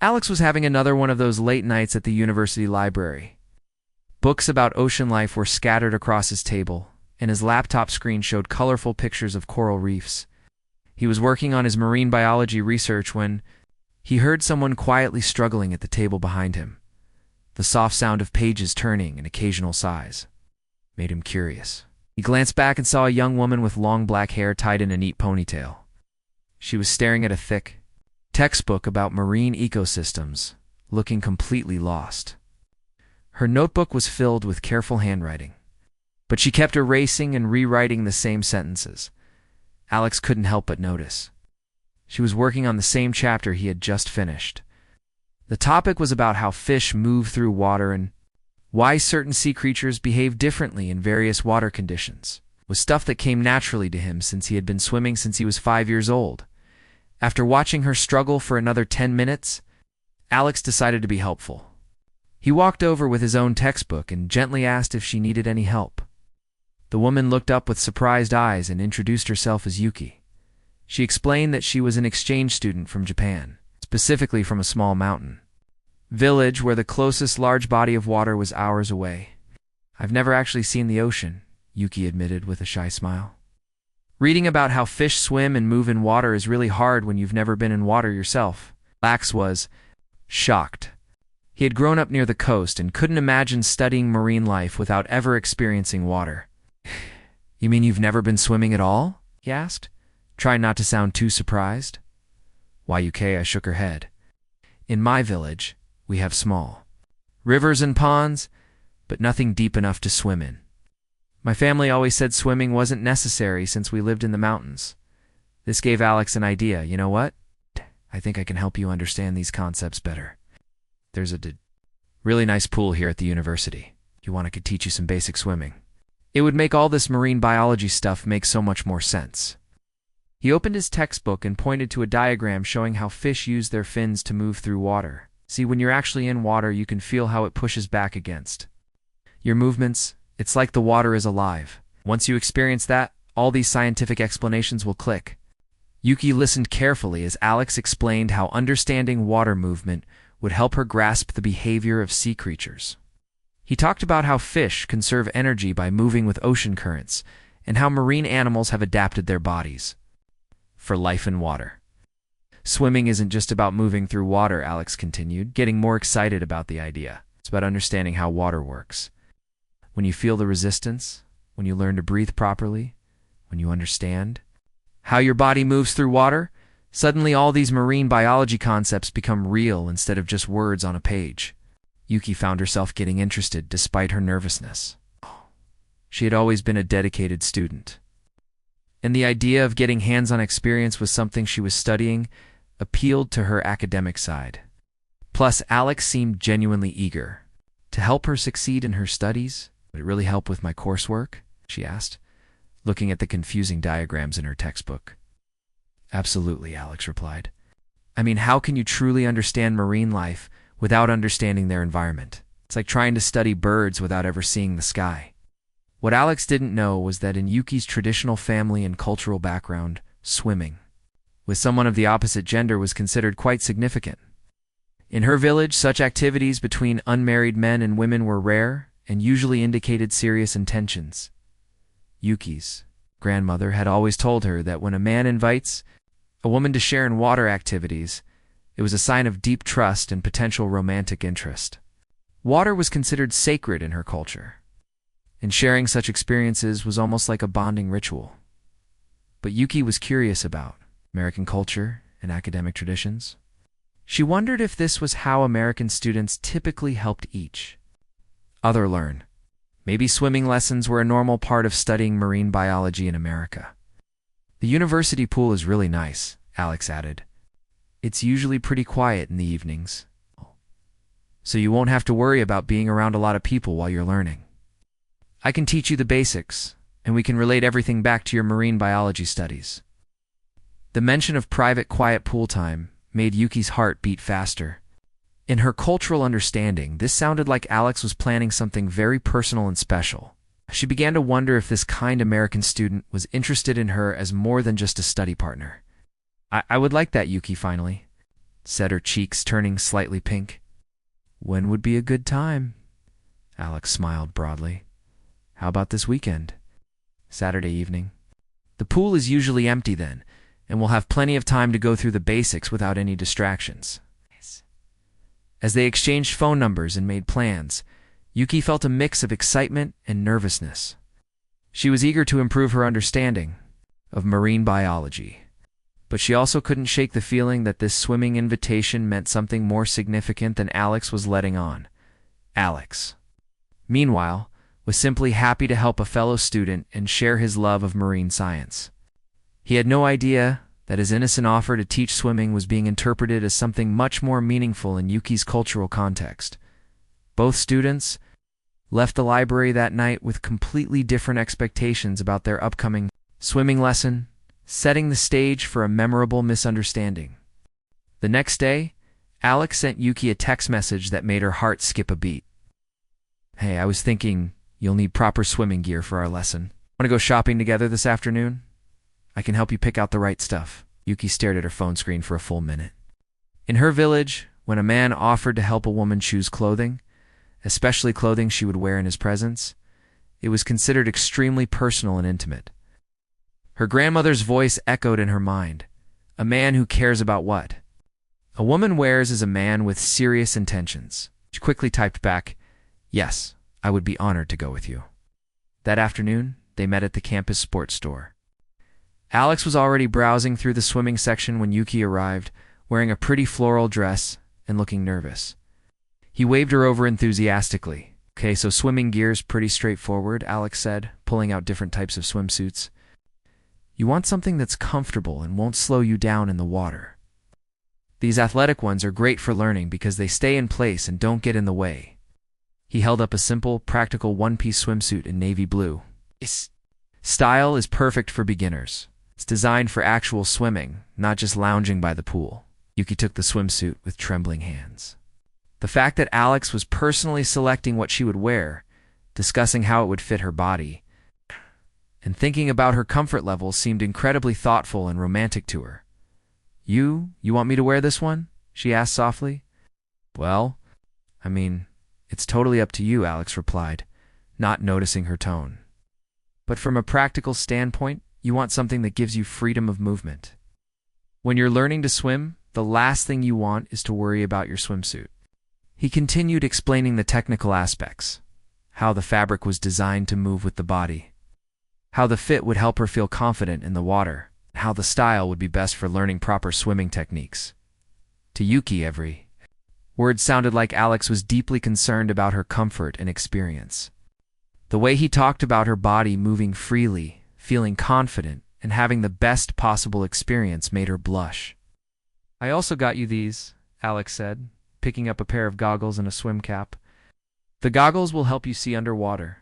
Alex was having another one of those late nights at the university library. Books about ocean life were scattered across his table, and his laptop screen showed colorful pictures of coral reefs. He was working on his marine biology research when he heard someone quietly struggling at the table behind him. The soft sound of pages turning and occasional sighs made him curious. He glanced back and saw a young woman with long black hair tied in a neat ponytail. She was staring at a thick textbook about marine ecosystems, looking completely lost. Her notebook was filled with careful handwriting, but she kept erasing and rewriting the same sentences. Alex couldn't help but notice. She was working on the same chapter he had just finished. The topic was about how fish move through water and why certain sea creatures behave differently in various water conditions. It was stuff that came naturally to him since he had been swimming since he was 5 years old. After watching her struggle for another 10 minutes, Alex decided to be helpful. He walked over with his own textbook and gently asked if she needed any help. The woman looked up with surprised eyes and introduced herself as Yuki. She explained that she was an exchange student from Japan, specifically from a small mountain village where the closest large body of water was hours away. "I've never actually seen the ocean," Yuki admitted with a shy smile. "Reading about how fish swim and move in water is really hard when you've never been in water yourself." Alex was shocked. He had grown up near the coast and couldn't imagine studying marine life without ever experiencing water. "You mean you've never been swimming at all?" he asked, trying not to sound too surprised. I shook her head. "In my village, we have small rivers and ponds, but nothing deep enough to swim in. My family always said swimming wasn't necessary since we lived in the mountains." This gave Alex an idea. "You know what? I think I can help you understand these concepts better. There's a really nice pool here at the university. If you want, I could teach you some basic swimming. It would make all this marine biology stuff make so much more sense." He opened his textbook and pointed to a diagram showing how fish use their fins to move through water. "See, when you're actually in water, you can feel how it pushes back against your movements. It's like the water is alive. Once you experience that, all these scientific explanations will click." Yuki listened carefully as Alex explained how understanding water movement would help her grasp the behavior of sea creatures. He talked about how fish conserve energy by moving with ocean currents, and how marine animals have adapted their bodies for life in water. "Swimming isn't just about moving through water," Alex continued, getting more excited about the idea. "It's about understanding how water works. When you feel the resistance, when you learn to breathe properly, when you understand how your body moves through water, suddenly all these marine biology concepts become real instead of just words on a page." Yuki found herself getting interested despite her nervousness. She had always been a dedicated student, and the idea of getting hands-on experience with something she was studying appealed to her academic side. Plus, Alex seemed genuinely eager to help her succeed in her studies. "Would it really help with my coursework?" she asked, looking at the confusing diagrams in her textbook. "Absolutely," Alex replied. "I mean, how can you truly understand marine life without understanding their environment? It's like trying to study birds without ever seeing the sky." What Alex didn't know was that in Yuki's traditional family and cultural background, swimming with someone of the opposite gender was considered quite significant. In her village, such activities between unmarried men and women were rare and usually indicated serious intentions. Yuki's grandmother had always told her that when a man invites a woman to share in water activities, it was a sign of deep trust and potential romantic interest. Water was considered sacred in her culture, and sharing such experiences was almost like a bonding ritual. But Yuki was curious about American culture and academic traditions. She wondered if this was how American students typically helped each other learn. Maybe swimming lessons were a normal part of studying marine biology in America. "The university pool is really nice," Alex added. "It's usually pretty quiet in the evenings, so you won't have to worry about being around a lot of people while you're learning. I can teach you the basics, and we can relate everything back to your marine biology studies." The mention of private, quiet pool time made Yuki's heart beat faster. In her cultural understanding, this sounded like Alex was planning something very personal and special. She began to wonder if this kind American student was interested in her as more than just a study partner. I would like that, Yuki, finally. said, her cheeks turning slightly pink. When would be a good time? Alex smiled broadly. How about this weekend? Saturday evening. The pool is usually empty then, and we'll have plenty of time to go through the basics without any distractions. As they exchanged phone numbers and made plans, Yuki felt a mix of excitement and nervousness. She was eager to improve her understanding of marine biology, but she also couldn't shake the feeling that this swimming invitation meant something more significant than Alex was letting on. Alex, meanwhile, was simply happy to help a fellow student and share his love of marine science. He had no idea that his innocent offer to teach swimming was being interpreted as something much more meaningful in Yuki's cultural context. Both students left the library that night with completely different expectations about their upcoming swimming lesson, setting the stage for a memorable misunderstanding. The next day, Alex sent Yuki a text message that made her heart skip a beat. Hey, I was thinking you'll need proper swimming gear for our lesson. Want to go shopping together this afternoon? I can help you pick out the right stuff. Yuki stared at her phone screen for a full minute. In her village, when a man offered to help a woman choose clothing, especially clothing she would wear in his presence, it was considered extremely personal and intimate. Her grandmother's voice echoed in her mind. A man who cares about what a woman wears is a man with serious intentions. She quickly typed back, Yes, I would be honored to go with you. That afternoon, they met at the campus sports store. Alex was already browsing through the swimming section when Yuki arrived, wearing a pretty floral dress and looking nervous. He waved her over enthusiastically. Okay, so swimming gear's pretty straightforward, Alex said, pulling out different types of swimsuits. You want something that's comfortable and won't slow you down in the water. These athletic ones are great for learning because they stay in place and don't get in the way. He held up a simple, practical one-piece swimsuit in navy blue. Its style is perfect for beginners. It's designed for actual swimming, not just lounging by the pool. Yuki took the swimsuit with trembling hands. The fact that Alex was personally selecting what she would wear, discussing how it would fit her body, and thinking about her comfort level seemed incredibly thoughtful and romantic to her. You want me to wear this one? She asked softly. Well, it's totally up to you, Alex replied, not noticing her tone. But from a practical standpoint, you want something that gives you freedom of movement. When you're learning to swim, the last thing you want is to worry about your swimsuit. He continued explaining the technical aspects, how the fabric was designed to move with the body, how the fit would help her feel confident in the water, and how the style would be best for learning proper swimming techniques. To Yuki, every word sounded like Alex was deeply concerned about her comfort and experience. The way he talked about her body moving freely, feeling confident, and having the best possible experience made her blush. I also got you these, Alex said, picking up a pair of goggles and a swim cap. The goggles will help you see underwater,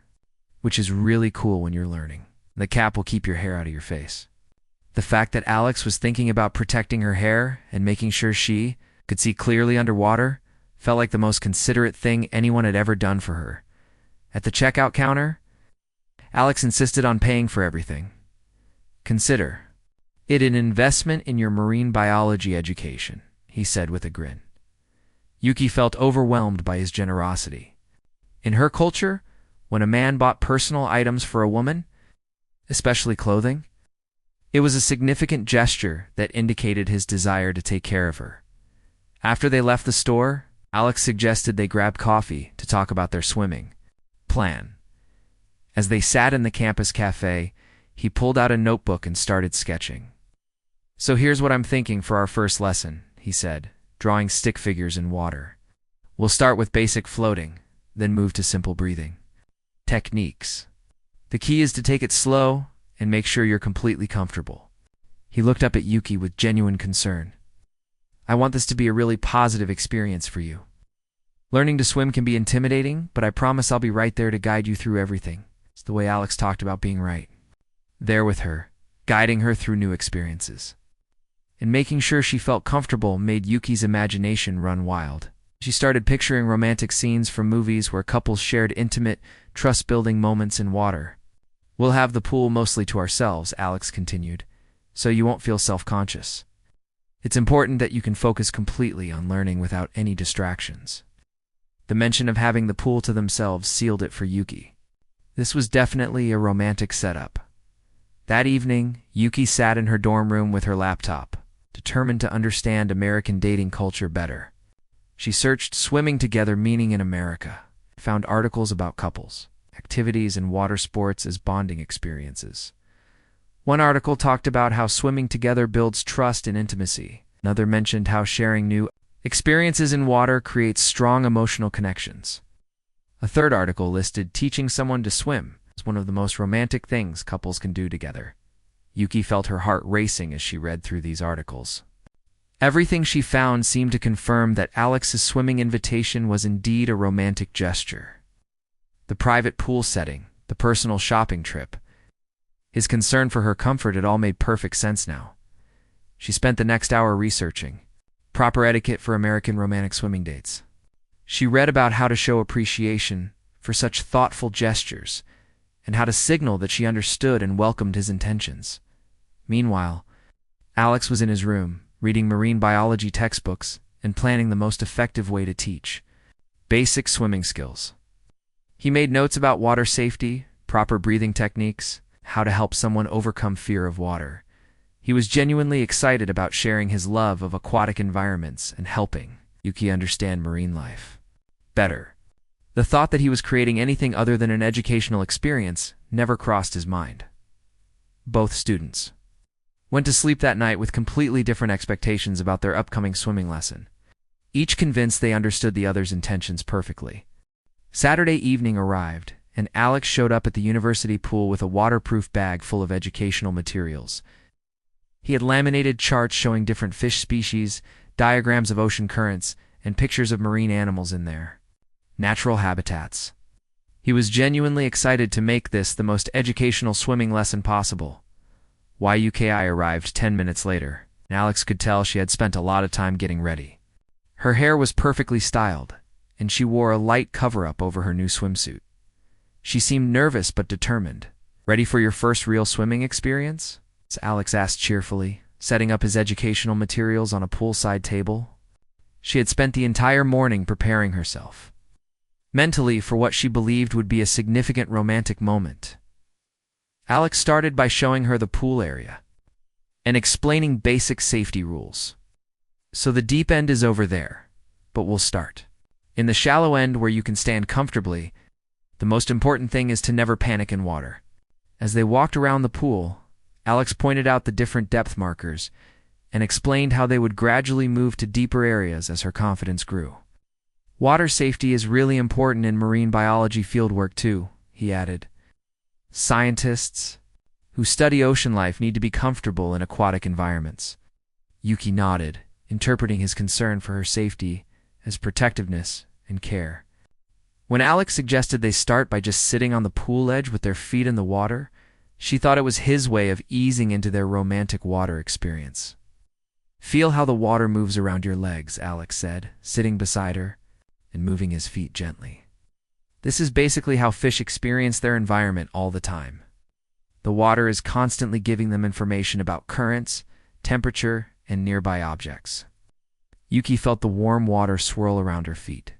which is really cool when you're learning. The cap will keep your hair out of your face. The fact that Alex was thinking about protecting her hair and making sure she could see clearly underwater felt like the most considerate thing anyone had ever done for her. At the checkout counter, Alex insisted on paying for everything. Consider it an investment in your marine biology education, he said with a grin. Yuki felt overwhelmed by his generosity. In her culture, when a man bought personal items for a woman, especially clothing, it was a significant gesture that indicated his desire to take care of her. After they left the store, Alex suggested they grab coffee to talk about their swimming plan. As they sat in the campus cafe, he pulled out a notebook and started sketching. So here's what I'm thinking for our first lesson, he said, drawing stick figures in water. We'll start with basic floating, then move to simple breathing. Techniques. The key is to take it slow and make sure you're completely comfortable. He looked up at Yuki with genuine concern. I want this to be a really positive experience for you. Learning to swim can be intimidating, but I promise I'll be right there to guide you through everything. It's the way Alex talked about being right. There with her, guiding her through new experiences. And making sure she felt comfortable made Yuki's imagination run wild. She started picturing romantic scenes from movies where couples shared intimate, trust-building moments in water. We'll have the pool mostly to ourselves, Alex continued, so you won't feel self-conscious. It's important that you can focus completely on learning without any distractions. The mention of having the pool to themselves sealed it for Yuki. This was definitely a romantic setup. That evening, Yuki sat in her dorm room with her laptop, determined to understand American dating culture better. She searched swimming together meaning in America, found articles about couples, activities, and water sports as bonding experiences. One article talked about how swimming together builds trust and intimacy. Another mentioned how sharing new experiences in water creates strong emotional connections. A third article listed teaching someone to swim as one of the most romantic things couples can do together. Yuki felt her heart racing as she read through these articles. Everything she found seemed to confirm that Alex's swimming invitation was indeed a romantic gesture. The private pool setting, the personal shopping trip, his concern for her comfort, it all made perfect sense now. She spent the next hour researching proper etiquette for American romantic swimming dates. She read about how to show appreciation for such thoughtful gestures and how to signal that she understood and welcomed his intentions. Meanwhile, Alex was in his room, reading marine biology textbooks and planning the most effective way to teach basic swimming skills. He made notes about water safety, proper breathing techniques, how to help someone overcome fear of water. He was genuinely excited about sharing his love of aquatic environments and helping Yuki understand marine life better. The thought that he was creating anything other than an educational experience never crossed his mind. Both students went to sleep that night with completely different expectations about their upcoming swimming lesson, each convinced they understood the other's intentions perfectly. Saturday evening arrived, and Alex showed up at the university pool with a waterproof bag full of educational materials. He had laminated charts showing different fish species, diagrams of ocean currents, and pictures of marine animals in there. Natural habitats. He was genuinely excited to make this the most educational swimming lesson possible. Yuki arrived 10 minutes later, and Alex could tell she had spent a lot of time getting ready. Her hair was perfectly styled, and she wore a light cover-up over her new swimsuit. She seemed nervous but determined. "Ready for your first real swimming experience?" Alex asked cheerfully, setting up his educational materials on a poolside table. She had spent the entire morning preparing herself mentally for what she believed would be a significant romantic moment. Alex started by showing her the pool area and explaining basic safety rules. "So the deep end is over there, but we'll start in the shallow end where you can stand comfortably. The most important thing is to never panic in water." As they walked around the pool, Alex pointed out the different depth markers and explained how they would gradually move to deeper areas as her confidence grew. "Water safety is really important in marine biology fieldwork too," he added. "Scientists who study ocean life need to be comfortable in aquatic environments." Yuki nodded, interpreting his concern for her safety as protectiveness and care. When Alex suggested they start by just sitting on the pool edge with their feet in the water, she thought it was his way of easing into their romantic water experience. "Feel how the water moves around your legs," Alex said, sitting beside her and moving his feet gently. This is basically how fish experience their environment all the time. The water is constantly giving them information about currents, temperature, and nearby objects. Yuki felt the warm water swirl around her feet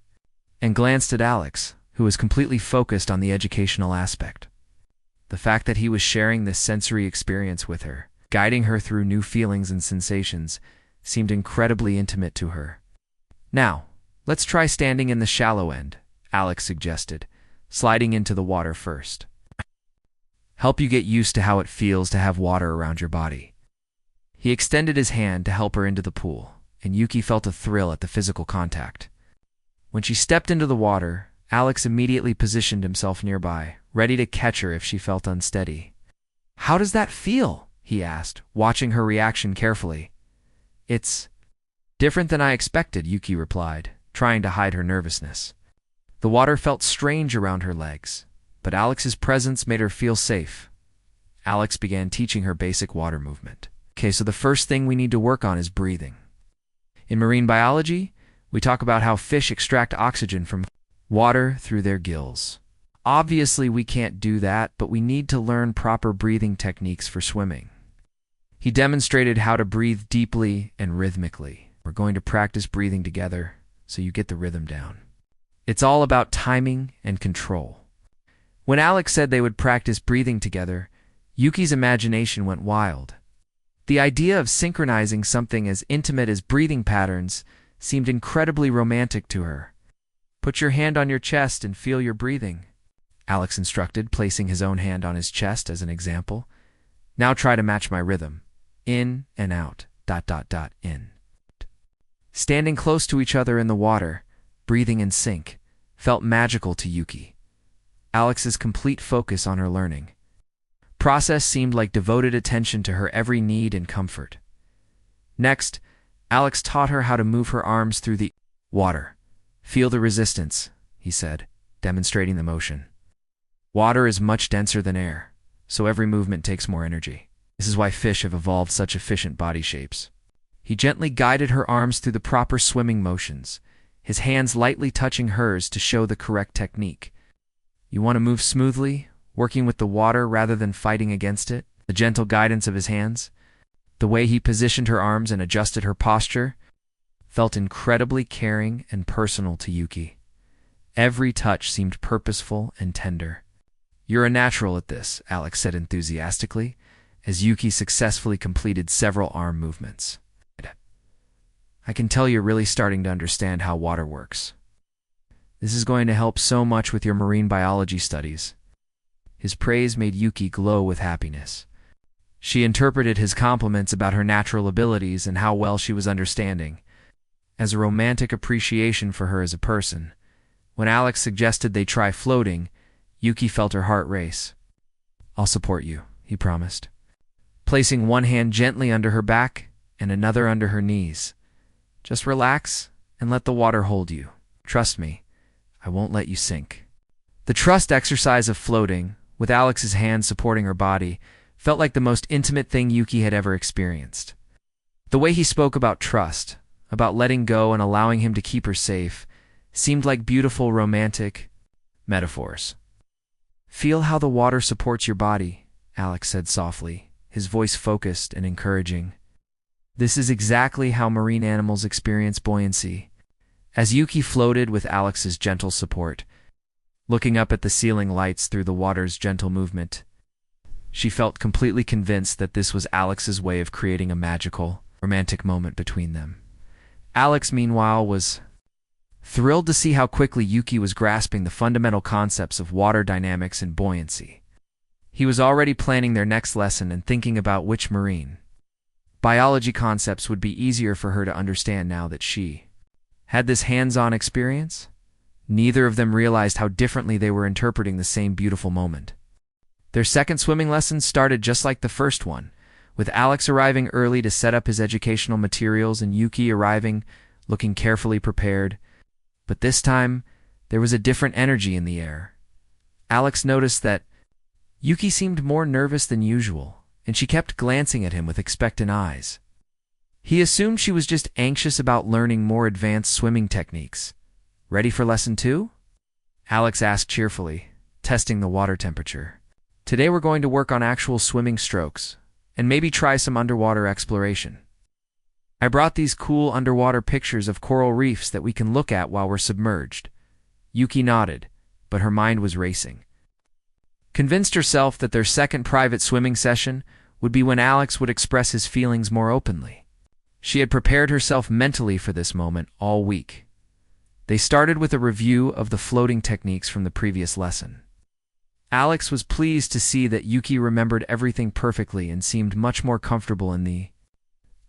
and glanced at Alex, who was completely focused on the educational aspect. The fact that he was sharing this sensory experience with her, guiding her through new feelings and sensations, seemed incredibly intimate to her. "Now, let's try standing in the shallow end," Alex suggested, sliding into the water first. "Help you get used to how it feels to have water around your body." He extended his hand to help her into the pool, and Yuki felt a thrill at the physical contact. When she stepped into the water, Alex immediately positioned himself nearby, ready to catch her if she felt unsteady. "How does that feel?" he asked, watching her reaction carefully. "It's different than I expected," Yuki replied, trying to hide her nervousness. The water felt strange around her legs, but Alex's presence made her feel safe. Alex began teaching her basic water movement. "Okay, so the first thing we need to work on is breathing. In marine biology, we talk about how fish extract oxygen from water through their gills. Obviously, we can't do that, but we need to learn proper breathing techniques for swimming. He demonstrated how to breathe deeply and rhythmically. We're going to practice breathing together so you get the rhythm down. It's all about timing and control. When Alex said they would practice breathing together, Yuki's imagination went wild. The idea of synchronizing something as intimate as breathing patterns seemed incredibly romantic to her. "Put your hand on your chest and feel your breathing," Alex instructed, placing his own hand on his chest as an example. "Now try to match my rhythm. In and out, ... in." Standing close to each other in the water, breathing in sync, felt magical to Yuki. Alex's complete focus on her learning process seemed like devoted attention to her every need and comfort. Next, Alex taught her how to move her arms through the water. "Feel the resistance," he said, demonstrating the motion. "Water is much denser than air, so every movement takes more energy. This is why fish have evolved such efficient body shapes." He gently guided her arms through the proper swimming motions, his hands lightly touching hers to show the correct technique. "You want to move smoothly, working with the water rather than fighting against it?" The gentle guidance of his hands, the way he positioned her arms and adjusted her posture, felt incredibly caring and personal to Yuki. Every touch seemed purposeful and tender. "You're a natural at this," Alex said enthusiastically, as Yuki successfully completed several arm movements. "I can tell you're really starting to understand how water works. This is going to help so much with your marine biology studies." His praise made Yuki glow with happiness. She interpreted his compliments about her natural abilities and how well she was understanding as a romantic appreciation for her as a person. When Alex suggested they try floating, Yuki felt her heart race. "I'll support you," he promised, placing one hand gently under her back and another under her knees. "Just relax and let the water hold you. Trust me, I won't let you sink." The trust exercise of floating, with Alex's hand supporting her body, felt like the most intimate thing Yuki had ever experienced. The way he spoke about trust, about letting go and allowing him to keep her safe, seemed like beautiful romantic metaphors. "Feel how the water supports your body," Alex said softly, his voice focused and encouraging. This is exactly how marine animals experience buoyancy. As Yuki floated with Alex's gentle support, looking up at the ceiling lights through the water's gentle movement, she felt completely convinced that this was Alex's way of creating a magical, romantic moment between them. Alex, meanwhile, was thrilled to see how quickly Yuki was grasping the fundamental concepts of water dynamics and buoyancy. He was already planning their next lesson and thinking about which marine biology concepts would be easier for her to understand now that she had this hands-on experience. Neither of them realized how differently they were interpreting the same beautiful moment. Their second swimming lesson started just like the first one, with Alex arriving early to set up his educational materials and Yuki arriving, looking carefully prepared. But this time, there was a different energy in the air. Alex noticed that Yuki seemed more nervous than usual, and she kept glancing at him with expectant eyes. He assumed she was just anxious about learning more advanced swimming techniques. "Ready for lesson 2? Alex asked cheerfully, testing the water temperature. "Today we're going to work on actual swimming strokes, and maybe try some underwater exploration. I brought these cool underwater pictures of coral reefs that we can look at while we're submerged." Yuki nodded, but her mind was racing. Convinced herself that their second private swimming session would be when Alex would express his feelings more openly. She had prepared herself mentally for this moment all week. They started with a review of the floating techniques from the previous lesson. Alex was pleased to see that Yuki remembered everything perfectly and seemed much more comfortable in the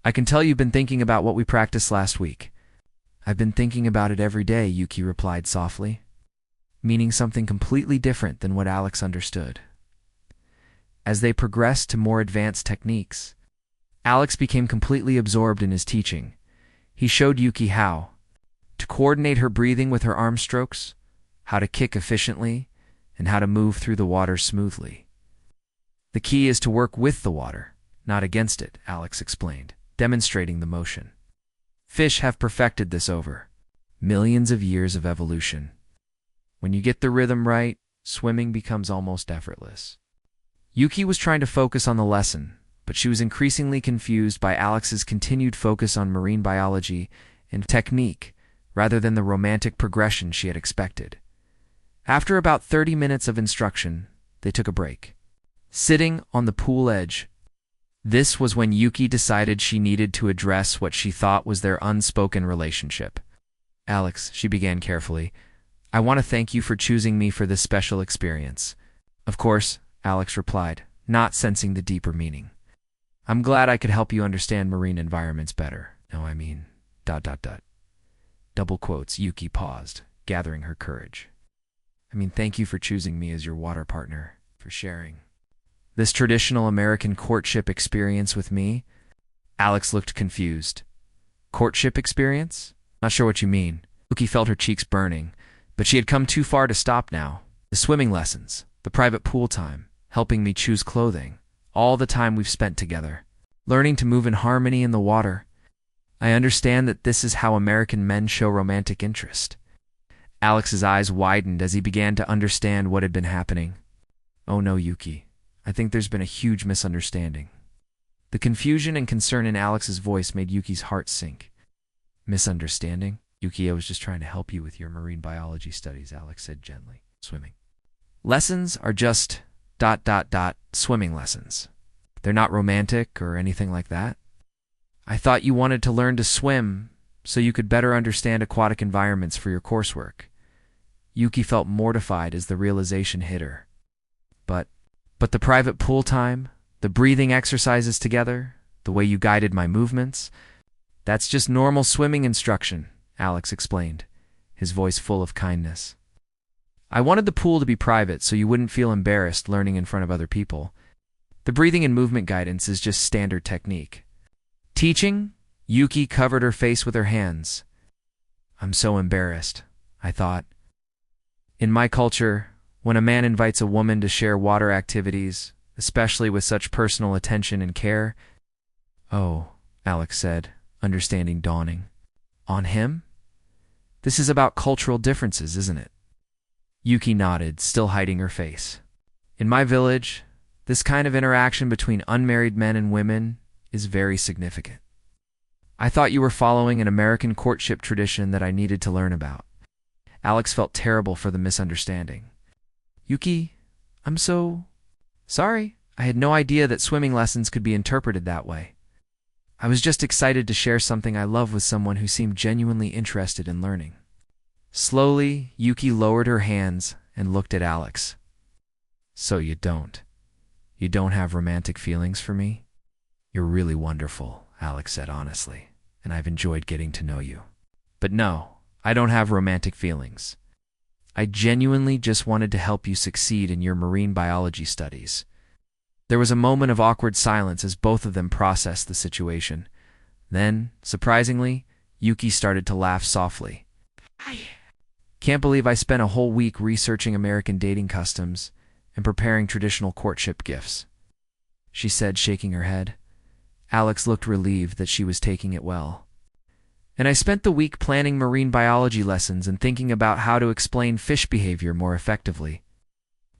"I can tell you've been thinking about what we practiced last week." "I've been thinking about it every day," Yuki replied softly, meaning something completely different than what Alex understood. As they progressed to more advanced techniques, Alex became completely absorbed in his teaching. He showed Yuki how to coordinate her breathing with her arm strokes, how to kick efficiently, and how to move through the water smoothly. "The key is to work with the water, not against it," Alex explained, demonstrating the motion. "Fish have perfected this over millions of years of evolution. When you get the rhythm right, swimming becomes almost effortless." Yuki was trying to focus on the lesson, but she was increasingly confused by Alex's continued focus on marine biology and technique rather than the romantic progression she had expected. After about 30 minutes of instruction, they took a break. Sitting on the pool edge, this was when Yuki decided she needed to address what she thought was their unspoken relationship. "Alex," she began carefully, "I want to thank you for choosing me for this special experience." "Of course," Alex replied, not sensing the deeper meaning. "I'm glad I could help you understand marine environments better. No, I mean, ... Double quotes, Yuki paused, gathering her courage. Thank you for choosing me as your water partner, for sharing this traditional American courtship experience with me." Alex looked confused. "Courtship experience? Not sure what you mean." Yuki felt her cheeks burning, but she had come too far to stop now. "The swimming lessons, the private pool time, helping me choose clothing, all the time we've spent together, learning to move in harmony in the water. I understand that this is how American men show romantic interest." Alex's eyes widened as he began to understand what had been happening. "Oh no, Yuki. I think there's been a huge misunderstanding." The confusion and concern in Alex's voice made Yuki's heart sink. "Misunderstanding? Yuki, I was just trying to help you with your marine biology studies," Alex said gently. "Swimming lessons are just ... swimming lessons. They're not romantic or anything like that. I thought you wanted to learn to swim so you could better understand aquatic environments for your coursework." Yuki felt mortified as the realization hit her. But the private pool time, the breathing exercises together, the way you guided my movements, that's just normal swimming instruction," Alex explained, his voice full of kindness. "I wanted the pool to be private so you wouldn't feel embarrassed learning in front of other people. The breathing and movement guidance is just standard technique." "Teaching?" Yuki covered her face with her hands. "I'm so embarrassed," I thought. "In my culture, when a man invites a woman to share water activities, especially with such personal attention and care..." "Oh," Alex said, understanding dawning. "On him? This is about cultural differences, isn't it?" Yuki nodded, still hiding her face. "In my village, this kind of interaction between unmarried men and women is very significant. I thought you were following an American courtship tradition that I needed to learn about." Alex felt terrible for the misunderstanding. "Yuki, I'm so sorry. I had no idea that swimming lessons could be interpreted that way. I was just excited to share something I love with someone who seemed genuinely interested in learning." Slowly, Yuki lowered her hands and looked at Alex. "So you don't have romantic feelings for me?" "You're really wonderful," Alex said honestly, "and I've enjoyed getting to know you. But no, I don't have romantic feelings. I genuinely just wanted to help you succeed in your marine biology studies." There was a moment of awkward silence as both of them processed the situation. Then, surprisingly, Yuki started to laugh softly. "I can't believe I spent a whole week researching American dating customs and preparing traditional courtship gifts," she said, shaking her head. Alex looked relieved that she was taking it well. "And I spent the week planning marine biology lessons and thinking about how to explain fish behavior more effectively."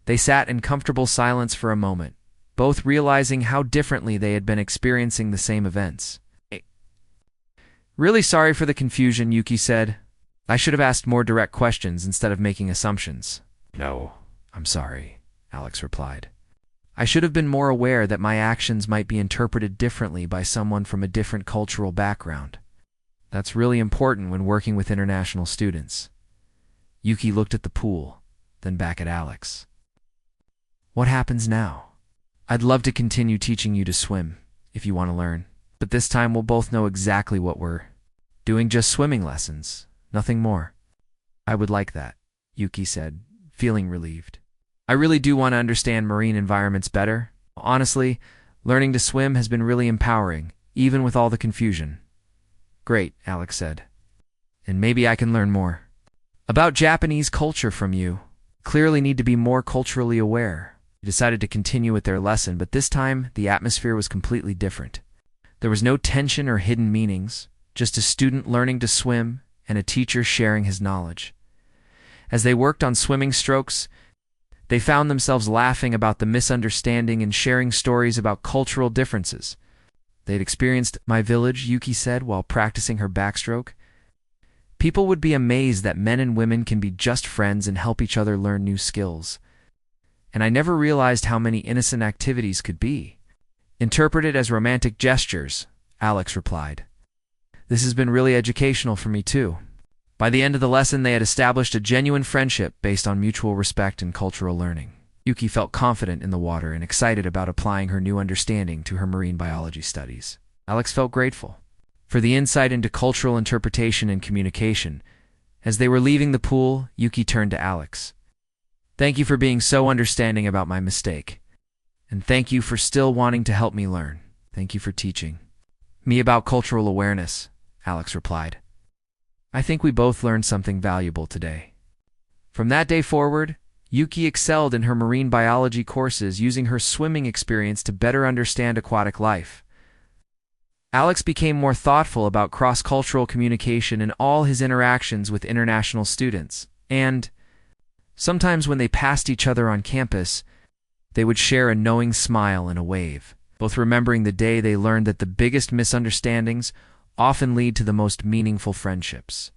They sat in comfortable silence for a moment, both realizing how differently they had been experiencing the same events. "Really sorry for the confusion," Yuki said. "I should have asked more direct questions instead of making assumptions." "No, I'm sorry," Alex replied. "I should have been more aware that my actions might be interpreted differently by someone from a different cultural background. That's really important when working with international students." Yuki looked at the pool, then back at Alex. "What happens now? I'd love to continue teaching you to swim, if you want to learn. But this time we'll both know exactly what we're doing, just swimming lessons, nothing more." "I would like that," Yuki said, feeling relieved. "I really do want to understand marine environments better. Honestly, learning to swim has been really empowering, even with all the confusion." "Great," Alex said. "And maybe I can learn more about Japanese culture from you. Clearly need to be more culturally aware." They decided to continue with their lesson, but this time the atmosphere was completely different. There was no tension or hidden meanings, just a student learning to swim and a teacher sharing his knowledge. As they worked on swimming strokes, They found themselves laughing about the misunderstanding and sharing stories about cultural differences. They'd experienced my village, Yuki said while practicing her backstroke. People would be amazed that men and women can be just friends and help each other learn new skills. And I never realized how many innocent activities could be interpreted as romantic gestures, Alex replied. This has been really educational for me too. By the end of the lesson, they had established a genuine friendship based on mutual respect and cultural learning. Yuki felt confident in the water and excited about applying her new understanding to her marine biology studies. Alex felt grateful for the insight into cultural interpretation and communication. As they were leaving the pool, Yuki turned to Alex. Thank you for being so understanding about my mistake. And thank you for still wanting to help me learn. Thank you for teaching me about cultural awareness, Alex replied. I think we both learned something valuable today. From that day forward, Yuki excelled in her marine biology courses, using her swimming experience to better understand aquatic life. Alex became more thoughtful about cross-cultural communication in all his interactions with international students, and sometimes when they passed each other on campus, they would share a knowing smile and a wave, both remembering the day they learned that the biggest misunderstandings often lead to the most meaningful friendships.